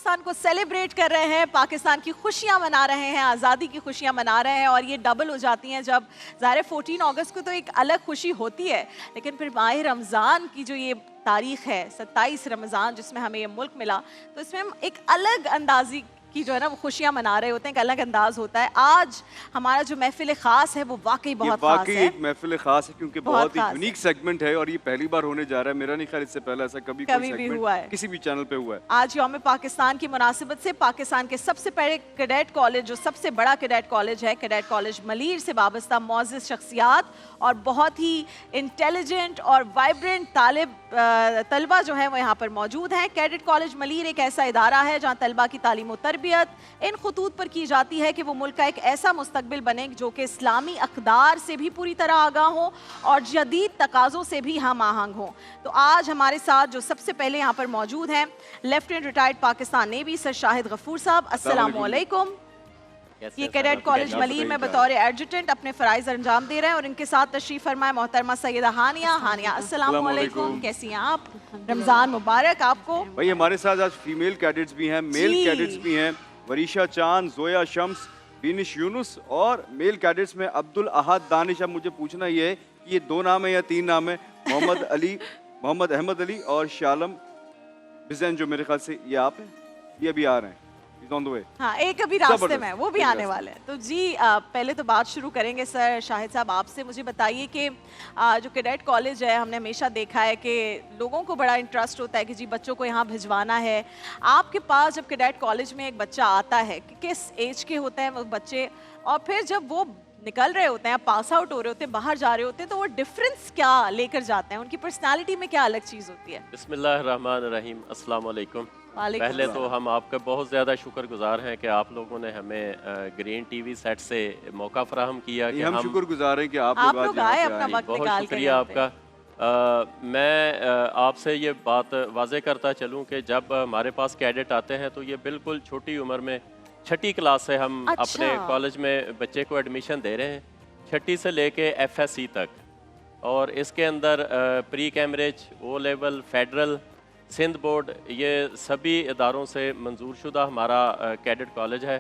पाकिस्तान को सेलिब्रेट कर रहे हैं, पाकिस्तान की खुशियां मना रहे हैं, आज़ादी की खुशियां मना रहे हैं और ये डबल हो जाती हैं जब ज़ाहिर 14 अगस्त को तो एक अलग खुशी होती है, लेकिन फिर माह रमज़ान की जो ये तारीख है 27 रमज़ान जिसमें हमें ये मुल्क मिला, तो इसमें हम एक अलग अंदाजी की जो है ना वो खुशियां मना रहे होते हैं, एक अलग अंदाज होता है। आज हमारा जो महफिल खास है वो वाकई बहुत खास है। एक महफिल खास है क्योंकि बहुत ही यूनिक सेगमेंट है और ये पहली बार होने जा रहा है। मेरा नहीं ख्याल इससे पहले ऐसा कभी भी हुआ है किसी भी चैनल पे हुआ है। आज यौम पाकिस्तान की मुनासिबत से पाकिस्तान के सबसे बड़े कैडेट कॉलेज, जो सबसे बड़ा कैडेट कॉलेज है, कैडेट कॉलेज मलीर से वाबस्ता मोअज़्ज़िज़ शख्सियात और बहुत ही इंटेलिजेंट और वाइब्रेंट तलबा जो है वो यहाँ पर मौजूद हैं। कैडेट कॉलेज मलीर एक ऐसा इदारा है जहाँ तलबा की तालीम और तरबियत इन खतूत पर की जाती है कि वो मुल्क का एक ऐसा मुस्तकबिल बने जो कि इस्लामी अक़दार से भी पूरी तरह आगाह हो और जदीद तकाज़ों से भी हम आहंग हो। तो आज हमारे साथ जो सबसे पहले यहाँ पर मौजूद हैं lieutenant retired Pakistan navy sir Shahid Ghafoor साहब, अस्सलामु अलैकुम। ये कैडेट कॉलेज मलीर में बतौर एडजुटेंट अपने फ़राइज़ अंजाम दे रहे हैं और इनके साथ तशरीफ़ फरमाए मोहतरमा सैयदा हानिया। हानिया अस्सलामु अलैकुम, कैसी हैं आप? रमज़ान मुबारक आपको। भाई हमारे साथ आज फीमेल कैडेट्स भी हैं, मेल कैडेट्स भी हैं, वरीशा चांद, जोया शम्स, बीनिश यूनुस और मेल कैडेट्स में अब्दुल अहद दानिश। अब मुझे पूछना ये है कि ये 2 नाम है या 3 नाम है? मोहम्मद अहमद अली और शालम बिज़ैन, जो मेरे ख्याल से ये आप हैं, ये अभी आ रहे हैं। हाँ, एक अभी रास्ते में, वो भी आने वाले हैं। तो जी पहले तो बात शुरू करेंगे सर शाहिद साहब आपसे। मुझे बताइए कि जो कैडेट कॉलेज है, हमने हमेशा देखा है कि लोगों को बड़ा इंटरेस्ट होता है कि जी बच्चों को यहाँ भिजवाना है। आपके पास जब कैडेट कॉलेज में एक बच्चा आता है, किस एज के होते हैं वो बच्चे, और फिर जब वो निकल रहे होते हैं, पास आउट हो रहे होते हैं, बाहर जा रहे होते हैं, तो वो डिफरेंस क्या लेकर जाते हैं? उनकी पर्सनालिटी में क्या अलग चीज़ होती है? बिस्मिल्लाहिर्रहमानिर्रहीम, अस्सलाम वालेकुम। पहले तो हम आपका बहुत ज़्यादा शुक्रगुजार हैं कि आप लोगों ने हमें ग्रीन टीवी सेट से मौका फराहम किया कि हम शुक्रगुजार हैं कि आप लोग आए अपना वक्त बहुत निकाल के। शुक्रिया आपका। मैं आपसे ये बात वाज़े करता चलूँ कि जब हमारे पास कैडेट आते हैं तो ये बिल्कुल छोटी उम्र में, 6ठी क्लास से हम अपने कॉलेज में बच्चे को एडमिशन दे रहे हैं, 6ठी से लेके FSC तक। और इसके अंदर pre Cambridge, O level, federal, Sindh board, ये सभी इदारों से मंजूर शुदा हमारा कैडेट कॉलेज है।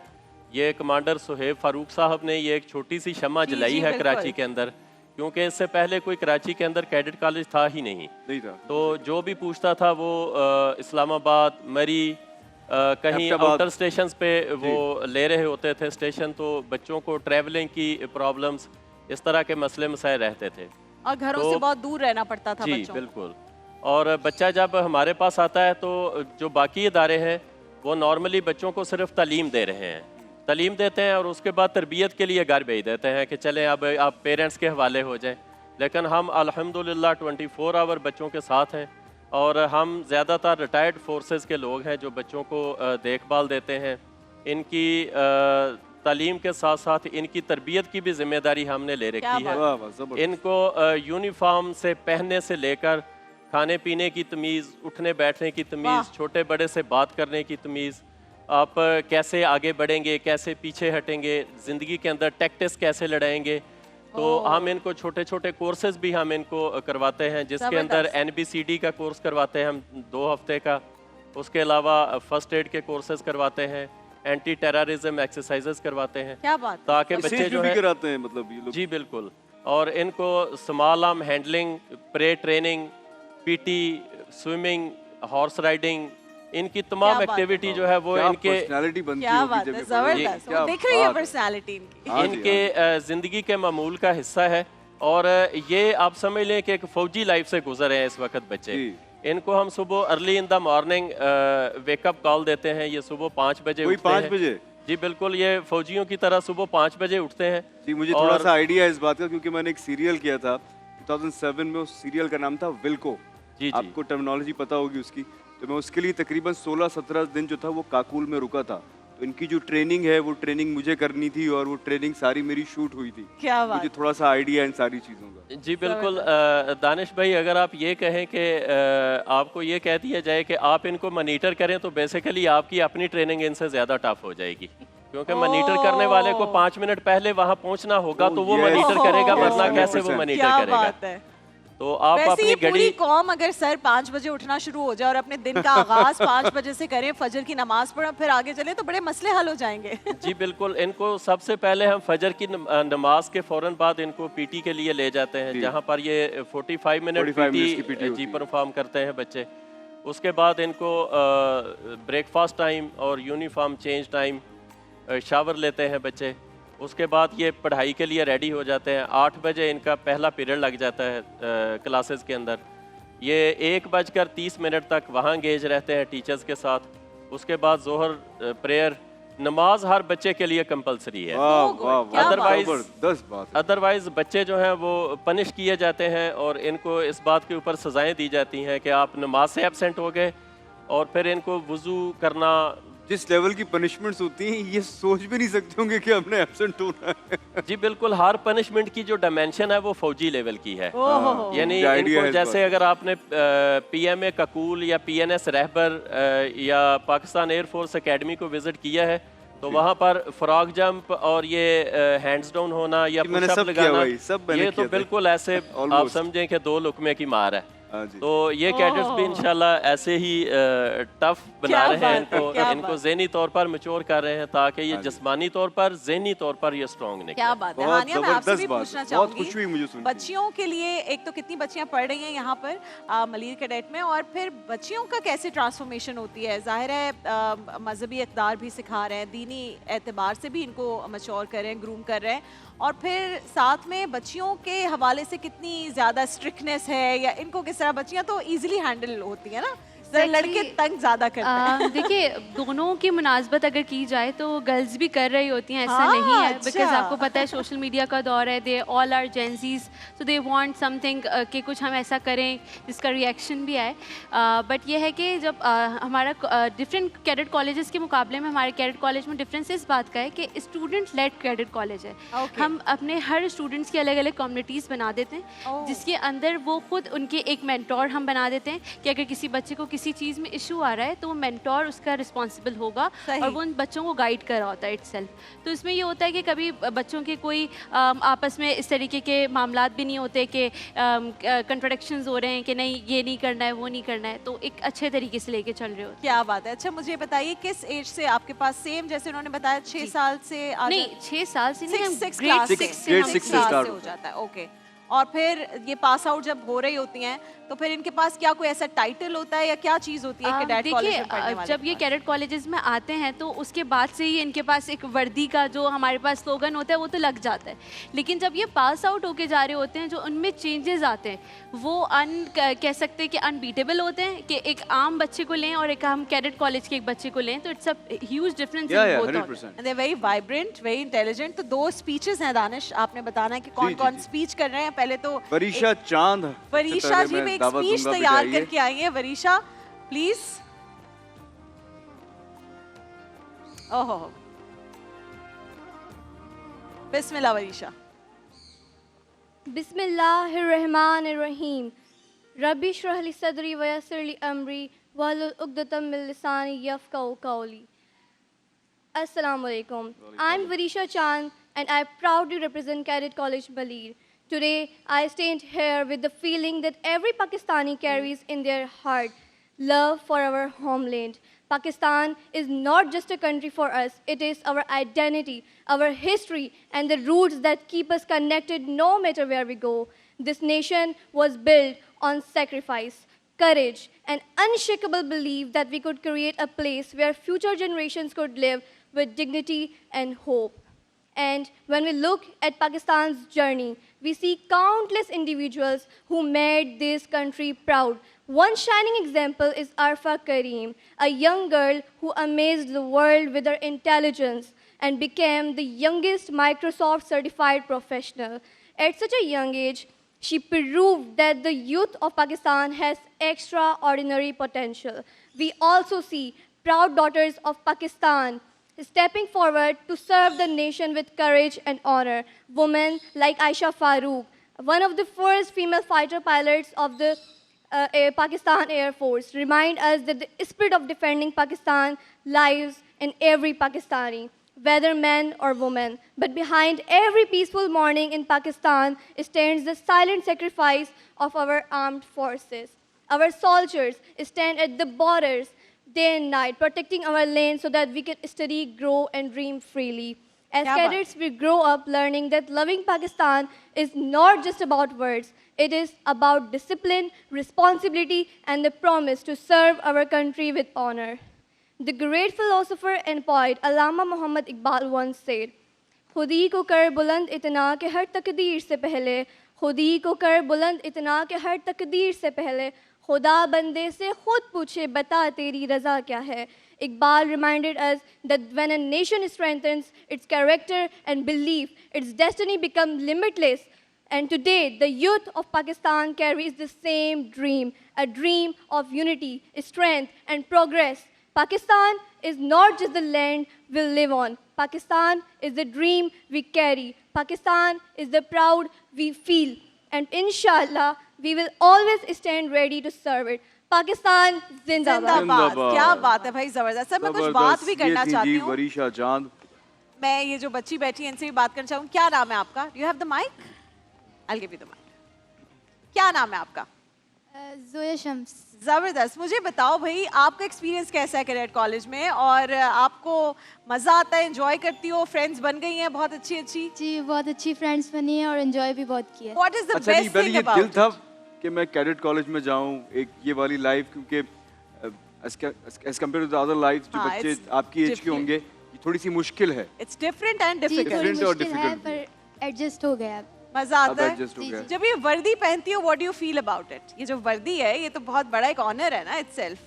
ये कमांडर सुहेब फ़ारूक साहब ने ये एक छोटी सी शम्मा जलाई है कराची के अंदर, क्योंकि इससे पहले कोई कराची के अंदर कैडेट कॉलेज था ही नहीं था। तो जो भी पूछता था वो इस्लामाबाद, मरी, कहीं आउटर स्टेशंस पे वो ले रहे होते थे स्टेशन, तो बच्चों को ट्रैवलिंग की प्रॉब्लम्स, इस तरह के मसले मसाइल रहते थे और घरों से बहुत दूर रहना पड़ता था बच्चों। बिल्कुल। और बच्चा जब हमारे पास आता है तो जो बाकी इदारे हैं वो नॉर्मली बच्चों को सिर्फ तालीम दे रहे हैं, तालीम देते हैं और उसके बाद तरबियत के लिए घर भेज देते हैं कि चलें अब आप पेरेंट्स के हवाले हो जाएं। लेकिन हम अल्हम्दुलिल्लाह 24 आवर बच्चों के साथ हैं और हम ज़्यादातर रिटायर्ड फोर्सेस के लोग हैं जो बच्चों को देखभाल देते हैं। इनकी तालीम के साथ साथ इनकी तरबियत की भी जिम्मेदारी हमने ले रखी है। इनको यूनिफॉर्म से पहनने से लेकर खाने पीने की तमीज़, उठने बैठने की तमीज़, छोटे बड़े से बात करने की तमीज़, आप कैसे आगे बढ़ेंगे, कैसे पीछे हटेंगे, ज़िंदगी के अंदर टैक्टिस कैसे लड़ाएंगे, तो हम इनको छोटे छोटे कोर्सेज भी हम इनको करवाते हैं, जिसके अंदर NBCD का कोर्स करवाते हैं हम 2 हफ्ते का। उसके अलावा फर्स्ट एड के कोर्सेज करवाते हैं, एंटी टेररिज्म एक्सरसाइजेस करवाते हैं। क्या बात, ताकि बच्चे जो है कराते हैं, मतलब ये लोग। जी बिल्कुल। और इनको small arm handling, pre training, PT, swimming, horse riding, इनकी तमाम एक्टिविटी जो है वो इनके पर्सनालिटी बनती है। क्या बात है, जबरदस्त, वो दिख रही है पर्सनालिटी इनके ज़िंदगी के मामूल का हिस्सा है। और ये आप समझ लें कि एक फौजी लाइफ से गुजर हैं इस वक्त बच्चे। इनको हम सुबह early in the morning wake up call देते हैं, ये सुबह 5 बजे उठते हैं। 5 बजे? जी बिल्कुल, ये फौजियों की तरह सुबह 5 बजे उठते हैं। जी, मुझे थोड़ा सा आइडिया है इस बात का क्योंकि मैंने एक सीरियल किया था 2007 में, उस सीरियल का नाम था विल्को। जी, आपको टर्मिनोलॉजी पता होगी उसकी। तो मैं उसके लिए तकरीबन 16-17 दिन जो था वो काकुल में रुका था। तो इनकी जो ट्रेनिंग है वो ट्रेनिंग मुझे करनी थी और वो ट्रेनिंग सारी मेरी शूट हुई थी। क्या बात? मुझे थोड़ा सा आइडिया है इन सारी चीज़ों का। जी बिल्कुल। दानिश भाई, अगर आप ये कहें कि आपको ये कह दिया जाए कि आप इनको मॉनिटर करें तो बेसिकली आपकी अपनी ट्रेनिंग इनसे ज़्यादा टफ हो जाएगी, क्योंकि मॉनिटर करने वाले को 5 मिनट पहले वहाँ पहुँचना होगा तो वो मॉनिटर करेगा, वरना कैसे वो मॉनिटर करेगा। तो आप वैसे अपनी ही घड़ी पूरी कौम अगर सर 5 बजे उठना शुरू हो जाए और अपने दिन का आगाज 5 बजे से करें, फजर की नमाज पढ़ें, फिर आगे चले तो बड़े मसले हल हो जाएंगे। जी बिल्कुल, इनको सबसे पहले हम फजर की नमाज के फौरन बाद इनको पीटी के लिए ले जाते हैं, जहाँ पर ये 45 मिनट 45 मिनट्स की PT जी होती है। परफॉर्म करते हैं बच्चे। उसके बाद इनको ब्रेकफास्ट टाइम और यूनिफॉर्म चेंज टाइम, शावर लेते हैं बच्चे। उसके बाद ये पढ़ाई के लिए रेडी हो जाते हैं। 8 बजे इनका पहला पीरियड लग जाता है क्लासेस के अंदर। ये 1:30 तक वहाँ एंगेज रहते हैं टीचर्स के साथ। उसके बाद जोहर प्रेयर, नमाज हर बच्चे के लिए कंपलसरी है। वाह Oh God, वाह क्या वाह, बात। जबरदस्त बात है। अदरवाइज बच्चे जो हैं वो पनिश किए जाते हैं और इनको इस बात के ऊपर सजाएं दी जाती हैं कि आप नमाज से एब्सेंट हो गए, और फिर इनको वुजू करना। जिस लेवल की पनिशमेंट्स होती हैं ये सोच भी नहीं सकते होंगे कि हमने एब्सेंट होना है। जी बिल्कुल, हर पनिशमेंट की जो डायमेंशन है वो फौजी लेवल की है। ओहो। यानी मुझे idea इनको है इस जैसे बात अगर आपने PMA ककूल या PNS रहबर या पाकिस्तान एयरफोर्स एकेडमी को विजिट किया है, तो वहाँ पर फ्रॉग जंप और ये हैंड्स डाउन होना या कि मैंने पुशअप सब किया लगाना, भाई, सब मैंने ये तो किया था। बिल्कुल ऐसे आप Almost। समझें कि 2 लुकमे की मार है। हाँ जी। तो ये कैडेट्स भी इंशाल्लाह ऐसे ही टफ बना क्या रहे हैं बात है, इनको, क्या इनको बात। ज़हनी तौर पर मैच्योर कर रहे हैं ताकि ये हाँ जी। जिस्मानी तौर पर, ज़हनी तौर पर ये स्ट्रॉन्ग निकले। क्या बात है। बहुत हानिया, मैं आपसे भी जबरदस्त बात पूछना है। बहुत चाहूंगी, खुशी हुई मुझे सुन के। बच्चियों के लिए एक तो कितनी बच्चियां पढ़ रही हैं यहाँ पर मलीर कैडेट में, और फिर बच्चियों का कैसे ट्रांसफॉर्मेशन होती है? जाहिर है मजहबी इक़दार भी सिखा रहे हैं, दीनी एतबार से भी इनको मच्योर कर रहे हैं, ग्रूम कर रहे हैं, और फिर साथ में बच्चियों के हवाले से कितनी ज़्यादा स्ट्रिक्टनेस है, या इनको किस तरह, बच्चियां तो ईजिली हैंडल होती है ना, जरा लड़के तंग ज़्यादा करते हैं। देखिए, दोनों की मुनासबत अगर की जाए तो गर्ल्स भी कर रही होती हैं, ऐसा हाँ, नहीं है, अच्छा। बिकॉज आपको पता है सोशल मीडिया का दौर है, they all are Gen Zs, so they want something कि कुछ हम ऐसा करें जिसका रिएक्शन भी आए। बट ये है कि जब हमारा डिफरेंट कैडेट कॉलेजेस के मुकाबले में हमारे कैडेट कॉलेज में डिफरेंस इस बात का है कि स्टूडेंट लेड कैडेट कॉलेज है। Okay. हम अपने हर स्टूडेंट्स की अलग अलग कम्युनिटीज़ बना देते हैं, Oh. जिसके अंदर वो खुद उनके एक मेंटोर हम बना देते हैं कि अगर किसी बच्चे को किसी चीज़ में इशू आ रहा है तो वो मेंटोर उसका रिस्पॉन्सिबल होगा सही। और वो उन बच्चों को गाइड कर रहा होता है इटसेल्फ। तो इसमें ये होता है कि कभी बच्चों के कोई आपस में इस तरीके के मामलात भी नहीं होते कि कंट्रोडिक्शंस हो रहे हैं कि नहीं ये नहीं करना है वो नहीं करना है, तो एक अच्छे तरीके से लेके चल रहे होते क्या बात है। अच्छा मुझे बताइए, किस एज से आपके पास, सेम जैसे उन्होंने बताया 6 साल से हैं। नहीं, 6 साल से नहीं, हम Six grade class से, 6 से grade हम six से क्लास start से हो होता है। जाता है। ओके, और फिर ये पास आउट जब हो रही होती हैं तो फिर इनके पास क्या कोई ऐसा टाइटल होता है या क्या चीज़ होती है कैडेट कॉलेज में पढ़ने वाले जब के ये पास? कैडेट कॉलेजेस में आते हैं तो उसके बाद से ही इनके पास एक वर्दी का जो हमारे पास स्लोगन होता है वो तो लग जाता है, लेकिन जब ये पास आउट होके जा रहे होते हैं जो उनमें चेंजेस आते हैं वो कह सकते हैं कि अनबीटेबल होते हैं, कि एक आम बच्चे को लें और एक हम कैडेट कॉलेज के एक बच्चे को लें तो it's a huge difference Yeah, in yeah, both. 100%. And they're very vibrant, very intelligent। तो 2 स्पीचेस हैं दानिश, आपने बताना है कि कौन जी, कौन जी। स्पीच कर रहे हैं। पहले तो वरीशा चांद, वरीशा सबसे जी पहले भी मैं एक दावत स्पीच दूंगा, तैयार बेटे आइए। करके आई है। वरीशा प्लीज। ओहो, बिस्मिल्लाह वरीशा। बिस्मिल्लाहिर्रहमानिर्रहीम। रब्बी श्रह ली सदरी वयस्सिर ली अमरी वहलुल उक़दतम मिन लिसानी यफ़क़हू क़ौली। Assalamu alaikum. I'm Varisha Chand and I proudly represent Cadet College Balir. Today, I stand here with the feeling that every Pakistani carries in their heart, love for our homeland. Pakistan is not just a country for us, it is our identity, our history, and the roots that keep us connected no matter where we go. This nation was built on sacrifice, courage, and unshakable belief that we could create a place where future generations could live with dignity and hope. And when we look at Pakistan's journey, we see countless individuals who made this country proud. One shining example is Arfa Kareem, a young girl who amazed the world with her intelligence and became the youngest Microsoft certified professional. At such a young age, she proved that the youth of Pakistan has extraordinary potential. We also see proud daughters of Pakistan stepping forward to serve the nation with courage and honor. Women like Aisha Farooq, one of the first female fighter pilots of the Pakistan Air Force, remind us that the spirit of defending Pakistan lies in every Pakistani. whether man or woman. But behind every peaceful morning in Pakistan stands the silent sacrifice of our armed forces. Our soldiers stand at the borders day and night, protecting our land so that we can study, grow, and dream freely. As Kya baat cadets, we grow up learning that loving Pakistan is not just about words. It is about discipline, responsibility, and the promise to serve our country with honor. The great philosopher and poet Allama Muhammad Iqbal once said, खुदी को कर बुलंद इतना कि हर तकदीर से पहले, खुदी को कर बुलंद इतना कि हर तकदीर से पहले, खुदा बंदे से खुद पूछे बता तेरी रज़ा क्या है. Iqbal reminded us that when a nation strengthens its character and belief, its destiny becomes limitless. And today, the youth of Pakistan carries the same dream, a dream of unity, strength, and progress. Pakistan is not just the land we live on. Pakistan is the dream we carry. Pakistan is the proud we feel. And inshallah, we will always stand ready to serve it. Pakistan जिंदाबाद. जिंदाबाद. क्या बात है भाई, जबरदस्त. Sir मैं कुछ बात भी करना चाहती हूँ. वरीशा चांद. मैं ये जो बच्ची बैठी है इनसे भी बात करना चाहूँ. क्या नाम है आपका? You have the mic? I'll give you the mic. क्या नाम है आपका? जोया शम्स. जबरदस्त. मुझे बताओ भाई, आपका एक्सपीरियंस कैसा है कैडेट कॉलेज में, और आपको मजा आता है, एंजॉय करती हो, फ्रेंड्स बन गई हैं बहुत अच्छी अच्छी? जी बहुत अच्छी फ्रेंड्स बनी है और एंजॉय भी बहुत किया. What is the अच्छा नहीं, best पहले thing ये दिल about था it? कि मैं कैडेट कॉलेज में जाऊं, एक ये वाली लाइफ, क्योंकि as compare to the other life जो हाँ, बच्चे it's आपकी एज के different. होंगे, ये थोड़ी सी मुश्किल है. It's different and जी थोड़ी difficult. Different और मुश्किल है difficult. पर एडजस्ट हो गया. मजा अब आता है. एडजस्ट हो गया. जब ये वर्दी पहनती हो, what do you feel about it? ये जो वर्दी है, ये तो बहुत बड़ा एक ऑनर है ना इटसेल्फ.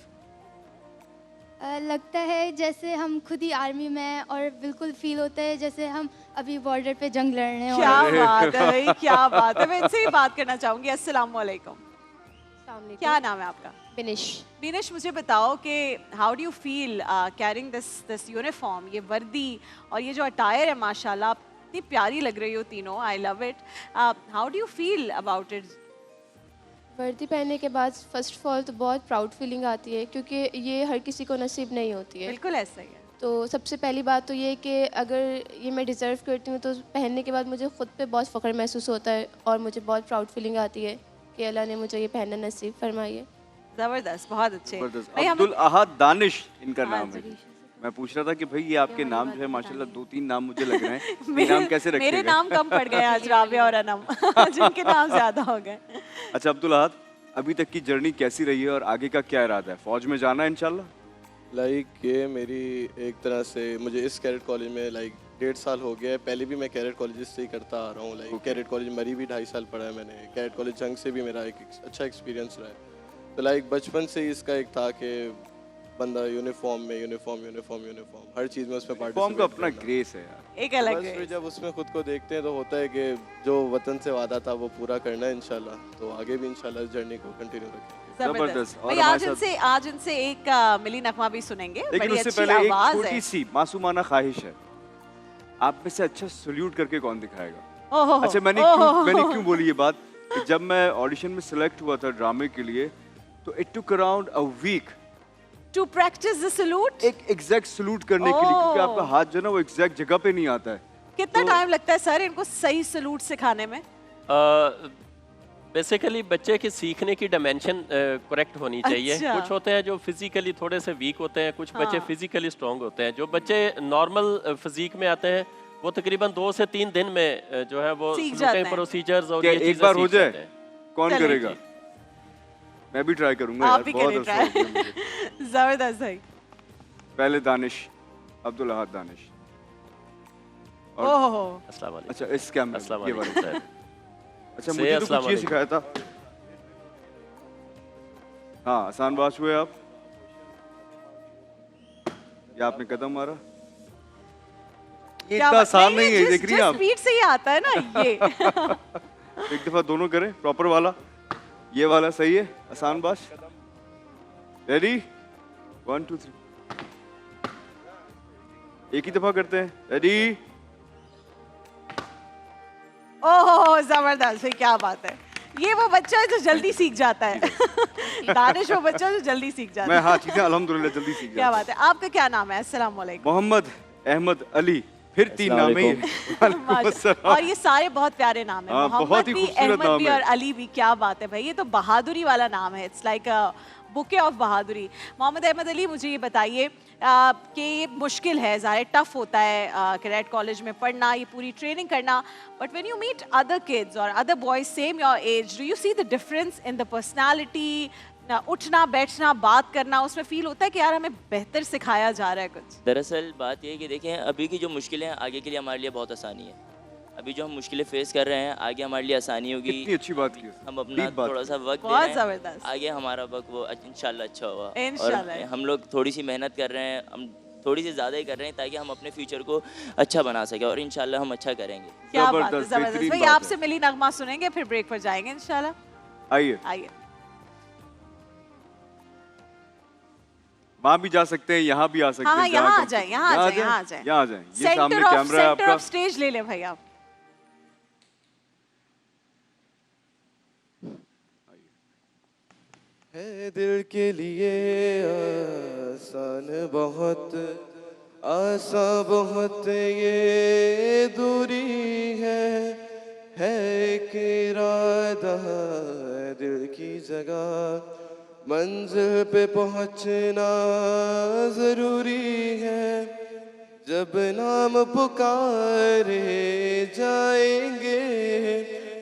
लगता है जैसे हम खुद ही आर्मी में हैं और बिल्कुल फील होता है जैसे हम अभी बॉर्डर पे जंग लड़ रहे हैं. क्या बात है भाई, क्या बात है. मैं इनसे भी बात करना चाहूंगी. अस्सलाम वालेकुम. क्या नाम है आपका? बिनिश. बिनिश, मुझे बताओ कि how do you feel carrying this uniform, ये वर्दी और ये जो अटायर है, माशाल्लाह आप इतनी प्यारी लग रही हो तीनों. I love it. How do you feel about it? वर्दी पहनने के बाद फर्स्ट ऑफ ऑल तो बहुत प्राउड फीलिंग आती है, क्योंकि ये हर किसी को नसीब नहीं होती है. बिल्कुल ऐसा ही है. तो सबसे पहली बात तो ये है कि अगर ये मैं डिज़र्व करती हूँ तो पहनने के बाद मुझे ख़ुद पे बहुत फ़ख्र महसूस होता है और मुझे बहुत प्राउड फीलिंग आती है कि अल्लाह ने मुझे ये पहनना नसीब फरमाई है. जबरदस्त, बहुत अच्छे. जबरदस्त. भाई, अब्दुल अहद दानिश इनका हाँ नाम जी. है. मैं पूछ रहा था कि भाई ये आपके नाम जो है माशाल्लाह 2-3 नाम मुझे लग रहे हैं. ये नाम कैसे रखे मेरे गए? नाम कम पड़ गए आज, राबिया और अनम. जिनके नाम ज्यादा हो गए. अच्छा अब्दुल अहद, अभी तक की जर्नी कैसी रही है और आगे का क्या इरादा है? फौज में जाना है इंशाल्लाह? लाइक ये मेरी एक तरह से मुझे इस कैडेट कॉलेज में लाइक 1.5 साल हो गया है. पहले भी मैं कैडेट कॉलेज से ही करता आ रहा हूँ. लाइक कैडेट कॉलेज मरी भी 2.5 साल पढ़ा है मैंने. कैडेट कॉलेज जंग से भी मेरा एक अच्छा एक्सपीरियंस रहा है. तो लाइक बचपन से ही इसका एक था कि बंदा यूनिफॉर्म हर चीज़ में उसमें फॉर्म का अपना ग्रेस है यार. एक अलग बस है. फिर जब उसमें खुद को देखते हैं तो होता है कि जो वतन से वादा था वो पूरा करना है इंशाल्लाह. तो आगे भी इंशाल्लाह इस जर्नी को कंटिन्यू रखेंगे. जबरदस्त. और भाई हमारे आज इनसे एक मिली नगमा भी सुनेंगे. लेकिन बड़ी उससे अच्छी पहले एक आवाज छोटी है. सी मासूमाना ख्वाहिश है. आप में से अच्छा सल्यूट करके कौन दिखाएगा? ओहो, अच्छा मैंने ओहो. क्यों बोली ये बात कि जब मैं ऑडिशन में सिलेक्ट हुआ था ड्रामे के लिए, तो it took around a week to practise the salute. एक एग्जैक्ट सलूट करने के लिए, क्योंकि ओह. आपका हाथ जो है ना वो एग्जैक्ट जगह पे नहीं आता है. कितना तो- टाइम लगता है सर इनको सही सलूट सिखाने में? बेसिकली बच्चे के सीखने की डायमेंशन करेक्ट होनी चाहिए. अच्छा. कुछ होते हैं जो फिजिकली थोड़े से वीक होते हैं, कुछ बच्चे हाँ. फिजिकली स्ट्रांग होते हैं. जो बच्चे नॉर्मल फिजिक में आते हैं वो तकरीबन 2 से 3 दिन में जो है वो सीख जाते हैं. प्रोसीजर्स और क्या ये एक चीजें बार हो सीख जाए? जाते हैं. कौन चलिए करेगा? मैं भी ट्राई करूंगा आप यार. भी बहुत करें अच्छा ट्राई. लगा मुझे. जबरदस्त भाई. पहले दानिश, अब्दुल अहद दानिश. और- ओहो. अस्सलाम वालेकुम. अच्छा इस कैमरे अस्सलाम ये वालेकुम वाले. सर. अच्छा से मुझे तो अस्सलाम कुछ ये वालेकुम. सिखाया था. हाँ आसान बात हुए आप. ये आपने कदम मारा. ये क्या इतना बात- आसान नहीं है, जिस- देख रही हैं जिस आप. स्पीड से ये आता है ना ये. एक दफा दोनों करें प्रॉपर वाला. ये वाला सही है, आसान बात. रेडी 1 2 3. एक ही दफा करते हैं. रेडी. ओहो जबरदस्त भाई, क्या बात है. ये वो बच्चा है जो जल्दी सीख जाता है. दानिश वो बच्चा जो जल्दी सीख जाता मैं है. हाँ चीजें अल्हम्दुलिल्लाह जल्दी सीख क्या गया. बात है. आपका क्या नाम है? अस्सलाम वालेकुम. मोहम्मद अहमद अली, फिर 3 नाम है ये। वालेकुम अस्सलाम। और ये सारे बहुत प्यारे नाम हैं। हाँ, बहुत मोहम्मद ही भी, खूबसूरत अहमद नाम भी है। और अली भी, क्या बात है भाई, ये तो बहादुरी वाला नाम है। इट्स लाइक बुके ऑफ बहादुरी। मोहम्मद अहमद अली, मुझे ये बताइए कि ये मुश्किल है, ज़ाहिर टफ होता है कैडेट कॉलेज में पढ़ना, ये पूरी ट्रेनिंग करना, but when you meet other kids और other boys same your age, do you see the difference in the personality? उठना बैठना बात करना, उसमें फील होता है कि यार हमें बेहतर सिखाया जा रहा है कुछ? दरअसल बात यह है कि देखें, अभी की जो मुश्किलें हैं आगे के लिए हमारे लिए बहुत आसानी है। अभी जो हम मुश्किलें फेस कर रहे हैं आगे हमारे लिए आसानी होगी। कितनी अच्छी बात की है। हम अपना डीप बात थोड़ा की। सा वक्त दे बहुत रहे हैं, ज़बरदस्त। आगे हमारा वक्त वो इंशाल्लाह अच्छा होगा। इंशाल्लाह। और हम लोग थोड़ी सी मेहनत कर रहे हैं, हम थोड़ी सी ज़्यादा ही कर रहे हैं ताकि हम अपने फ्यूचर को अच्छा बना सकें और इंशाल्लाह हम अच्छा करेंगे। क्या बात है, जबरदस्त, जबरदस्त बेहतरीन भाई। बात है। आपसे मिली नगमा सुनेंगे, फिर ब्रेक पर जाएंगे इंशाल्लाह। आइए, आइए। वहाँ भी जा सकते हैं, यहाँ भी आ सकते हाँ, हैं। यहाँ जहाँ आ जाए, यहाँ आ जाए, यहाँ आ जाए। यहाँ आ जाए। ये सामने सेंटर कैमरा है आपका। ऑफ स्टेज ले ले भाई आप। है दिल के लिए आसान बहुत, आसान बहुत ये दूरी है एक इरादा दिल की जगह, मंजिल पे पहुंचना जरूरी है, जब नाम पुकारे जाएंगे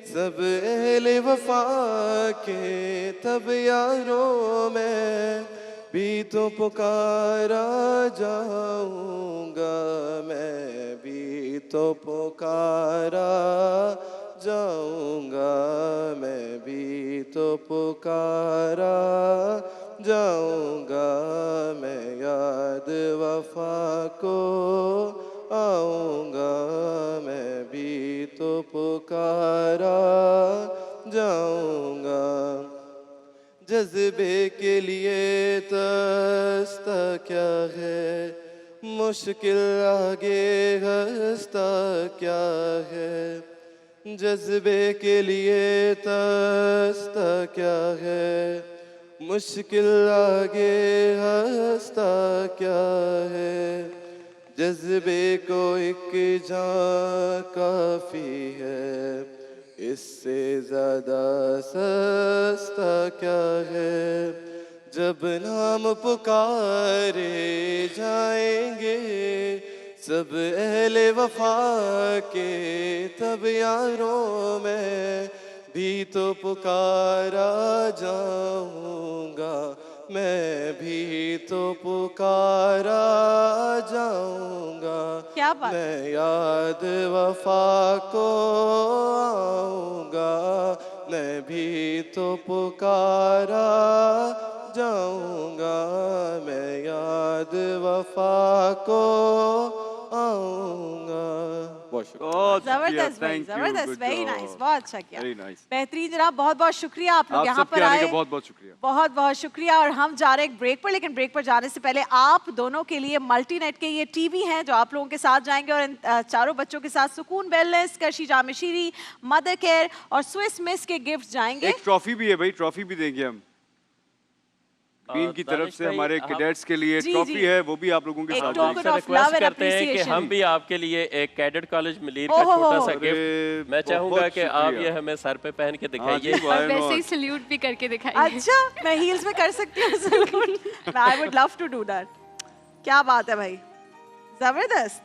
सब अहले वफा के, तब यारों मैं भी तो पुकारा जाऊंगा, मैं भी तो पुकारा जाऊंगा, मैं भी तो पुकारा जाऊंगा, मैं याद वफा को आऊंगा, मैं भी तो पुकारा जाऊंगा। जज्बे के लिए तस्ता क्या है, मुश्किल आगे हंसता क्या है, जज्बे के लिए तस्ता क्या है, मुश्किल आगे हंसता क्या है, जज्बे को एक जान काफी है, इससे ज्यादा सस्ता क्या है, जब नाम पुकारे जाएंगे सब अहले वफा के, तब यारों में भी तो पुकारा जाऊंगा, मैं भी तो पुकारा जाऊंगा, क्या बात है। मैं याद वफा को आऊंगा, मैं भी तो पुकारा जाऊंगा, मैं याद वफा को आऊंगा। बहुत शुक्रिया। बहुत शुक्रिया, जबरदस्त भाई, thank you, जबरदस्त, good वेरी job. नाइस, बहुत अच्छा किया। Very nice. बेहतरीन जनाब, बहुत बहुत शुक्रिया आप लोग आप यहाँ सबके पर आने आए। का बहुत बहुत शुक्रिया। बहुत बहुत शुक्रिया। और हम जा रहे हैं एक ब्रेक पर, लेकिन ब्रेक पर जाने से पहले आप दोनों के लिए मल्टीनेट के ये टीवी हैं जो आप लोगों के साथ जाएंगे, और इन चारों बच्चों के साथ सुकून वेलनेस, करशी जामे शीरी, मदर केयर और स्विस मिस के गिफ्ट जाएंगे। एक ट्रॉफी भी है भाई, ट्रॉफी भी देंगे हम बीन की तरफ दानिश से, भाई, हमारे हम- कैडेट्स के लिए जी, ट्रॉफी जी। है, वो भी आप लोगों के एक साथ token जाएगी। of रिक्वेस्ट love and करते हैं कि appreciation। हम भी आपके लिए एक कैडेट कॉलेज मलीर का ओहो, छोटा सा अरे, गिफ्ट मैं बहुत चाहूंगा कि आप शुक्रिया। ये हमें सर पे पहन के हाँ जी, दिखाइए। why और वैसे ही not? सल्यूट भी करके दिखाइए। अच्छा, मैं हील्स में कर सकती हूँ salute. I would love to do that. क्या बात है भाई, जबरदस्त।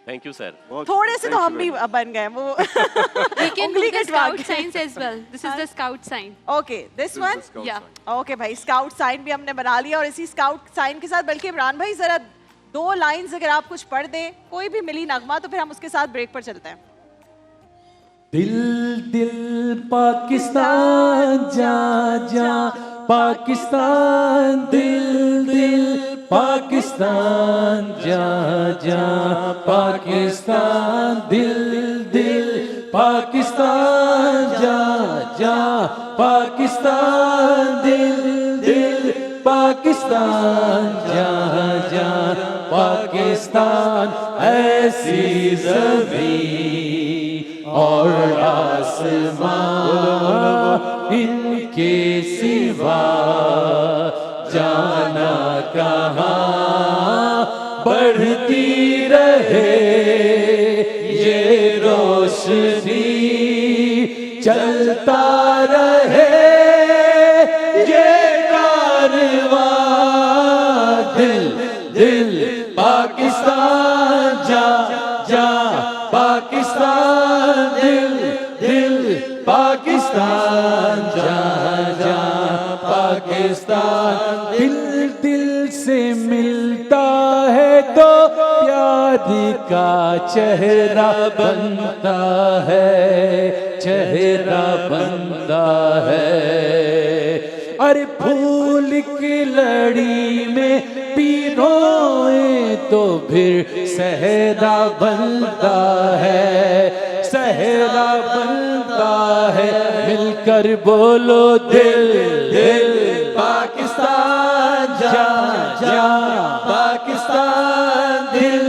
Thank you sir. बहुत थोड़े से तो thank हम you भी very much. बन गए वो। We can do उंगली the कटवा scout के। signs as well. This is the scout sign. Okay, this This is one. the scout Yeah. sign. Okay भाई, स्काउट साइन भी हमने बना लिया, और इसी स्काउट साइन के साथ बल्कि इमरान भाई जरा 2 लाइंस अगर आप कुछ पढ़ दें, कोई भी मिली नगमा, तो फिर हम उसके साथ ब्रेक पर चलते हैं। दिल दिल पाकिस्तान जा जा पाकिस्तान, दिल दिल पाकिस्तान जा जा पाकिस्तान, दिल दिल पाकिस्तान जा जा पाकिस्तान, दिल दिल पाकिस्तान जा जा पाकिस्तान, ऐसी ज़मीं और आसमां इनके सिवा जाना कहाँ, बढ़ती पाकिस्तान जहाँ जहाँ पाकिस्तान दिल दिल से मिलता है तो प्यार का चेहरा बनता है, चेहरा बनता है। अरे फूल की लड़ी में पिरोए तो फिर सहरा बनता है, सहरा बनता है। मिलकर बोलो दिल दिल पाकिस्तान जहाँ जहाँ पाकिस्तान दिल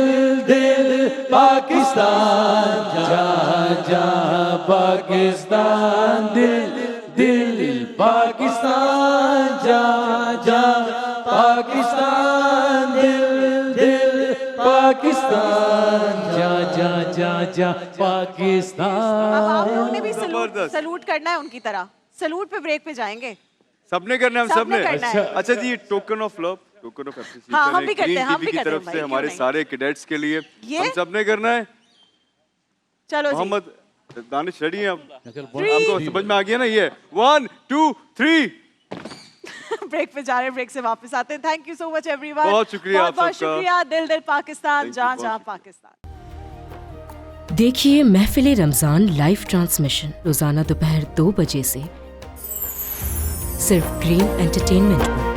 दिल पाकिस्तान जहाँ जहाँ पाकिस्तान दिल दिल पाकिस्तान जहाँ जहाँ पाकिस्तान दिल दिल पाकिस्तान जहाँ जहाँ जहाँ जहाँ अब पाकिस्तान। आप लोगों ने भी जबरदस्त। सलूट करना है उनकी तरह। सलूट पे ब्रेक पे जाएंगे। सबने करना है, हम सबने सबने। करना है। अच्छा जी, token of love, token of appreciation हाँ, हम भी करते हैं, हम ग्रीन भी टीवी की करते हैं तरफ भाई, से क्यों हमारे नहीं? सारे कैडेट्स के लिए ये? हम सबने करना है। चलो जी। मोहम्मद दानिश रेडी हैं आप? Three. आपको समझ में आ गया ना ये? 1 2 3। ब्रेक पे जा रहे हैं, ब्रेक से वापस आते हैं। Thank you so much everyone. बहुत शुक्रिया आप बहुत सबका। शुक्रिया। दिल दिल पाकिस्तान Thank you, जहाँ बहुत जहाँ शुक्रिया। पाकिस्तान। देखिए महफिल रमजान लाइव ट्रांसमिशन रोजाना दोपहर 2 बजे से सिर्फ ग्रीन एंटरटेनमेंट पर।